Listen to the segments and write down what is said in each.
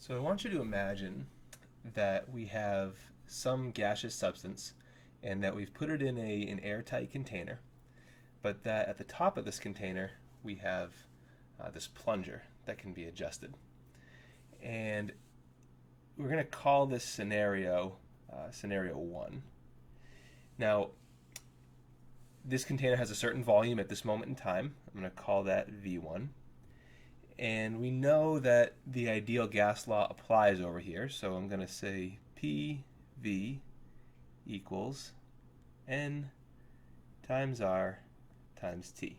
So I want you to imagine that we have some gaseous substance and that we've put it in an airtight container, but that at the top of this container we have this plunger that can be adjusted. And we're going to call this scenario scenario 1. Now, this container has a certain volume at this moment in time. I'm going to call that V1. And we know that the ideal gas law applies over here, so I'm going to say PV equals N times R times T.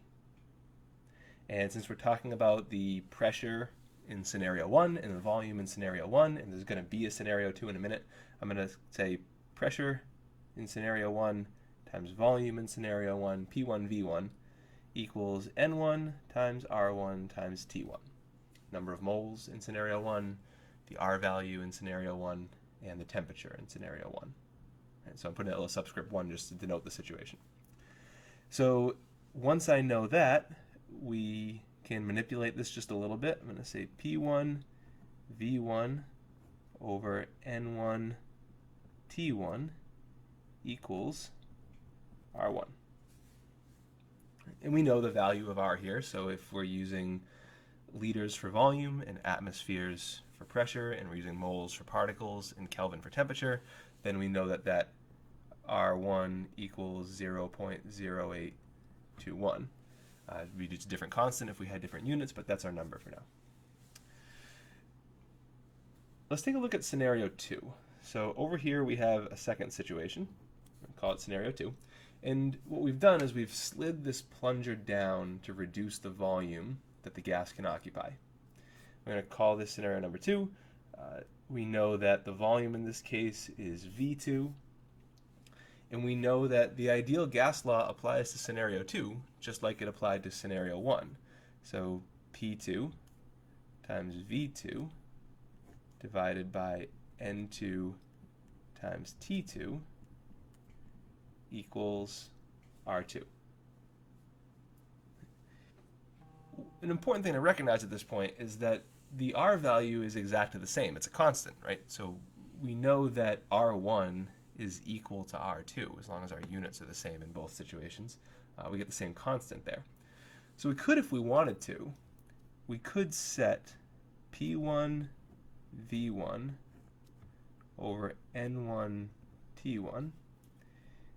And since we're talking about the pressure in scenario 1 and the volume in scenario 1, and there's going to be a scenario 2 in a minute, I'm going to say pressure in scenario 1 times volume in scenario 1, P1 V1, equals N1 times R1 times T1. Number of moles in scenario 1, the R value in scenario 1, and the temperature in scenario 1. And so I'm putting a little subscript 1 just to denote the situation. So once I know that, we can manipulate this just a little bit. I'm going to say P1 V1 over N1 T1 equals R1. And we know the value of R here, so if we're using liters for volume and atmospheres for pressure, and we're using moles for particles and Kelvin for temperature, then we know that R1 equals 0.0821. We'd use a different constant if we had different units, but that's our number for now. Let's take a look at scenario 2. So over here we have a second situation. We'll call it scenario 2. And what we've done is we've slid this plunger down to reduce the volume that the gas can occupy. We're going to call this scenario number 2. We know that the volume in this case is V2. And we know that the ideal gas law applies to scenario 2, just like it applied to scenario 1. So P2 times V2 divided by N2 times T2 equals R2. An important thing to recognize at this point is that the R value is exactly the same. It's a constant, right? So we know that R1 is equal to R2 as long as our units are the same in both situations. We get the same constant there. So we could, if we wanted to, we could set P1 V1 over N1 T1,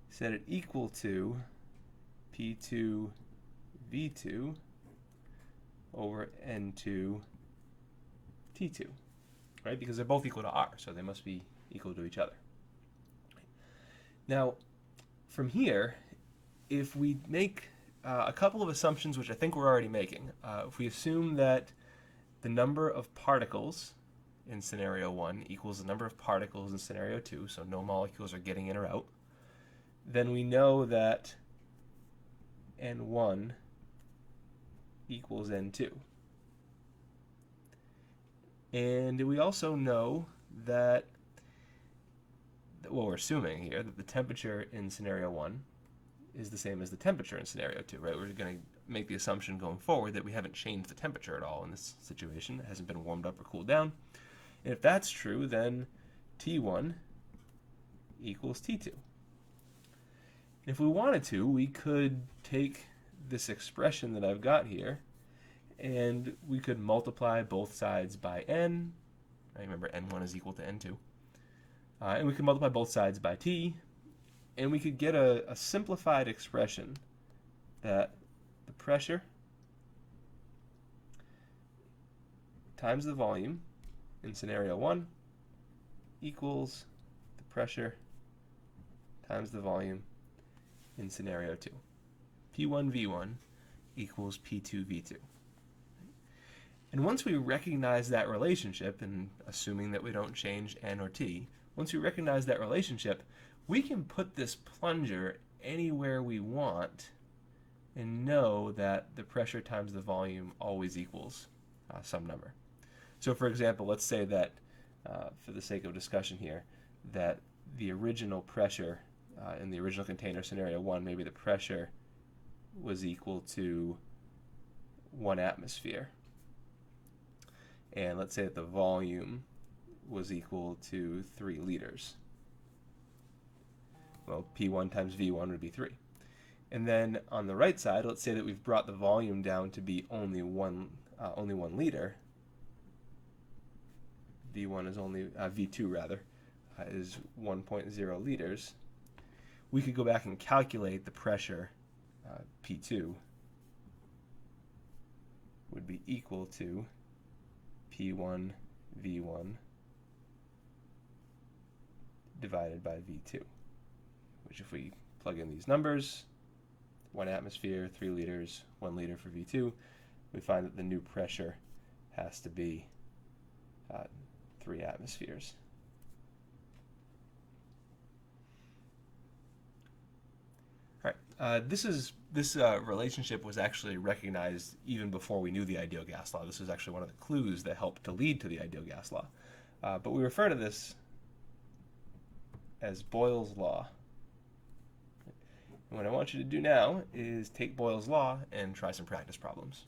set it equal to P2 V2 over N2 T2, right? Because they're both equal to R, so they must be equal to each other. Now, from here, if we make a couple of assumptions, which I think we're already making, if we assume that the number of particles in scenario 1 equals the number of particles in scenario 2, so no molecules are getting in or out, then we know that N1 equals N2. And we also know that, well, we're assuming here that the temperature in scenario 1 is the same as the temperature in scenario 2, right? We're going to make the assumption going forward that we haven't changed the temperature at all in this situation. It hasn't been warmed up or cooled down. And if that's true, then T1 equals T2. If we wanted to, we could take this expression that I've got here and we could multiply both sides by n. Right? Remember, n1 is equal to n2. And we could multiply both sides by t, and we could get a simplified expression that the pressure times the volume in scenario 1 equals the pressure times the volume in scenario 2. P1 V1 equals P2 V2. And once we recognize that relationship, and assuming that we don't change n or t, once we recognize that relationship, we can put this plunger anywhere we want and know that the pressure times the volume always equals some number. So for example, let's say that, for the sake of discussion here, that the original pressure in the original container scenario 1, maybe the pressure was equal to 1 atmosphere. And let's say that the volume was equal to 3 liters. Well, P1 times V1 would be 3. And then on the right side, let's say that we've brought the volume down to be only 1 liter. V1 is only V2 rather is 1.0 liters. We could go back and calculate the pressure. P2 would be equal to P1 V1 divided by V2, which if we plug in these numbers, 1 atmosphere, 3 liters, 1 liter for V2, we find that the new pressure has to be 3 atmospheres. All right, this relationship was actually recognized even before we knew the ideal gas law. This was actually one of the clues that helped to lead to the ideal gas law. But we refer to this as Boyle's law. And what I want you to do now is take Boyle's law and try some practice problems.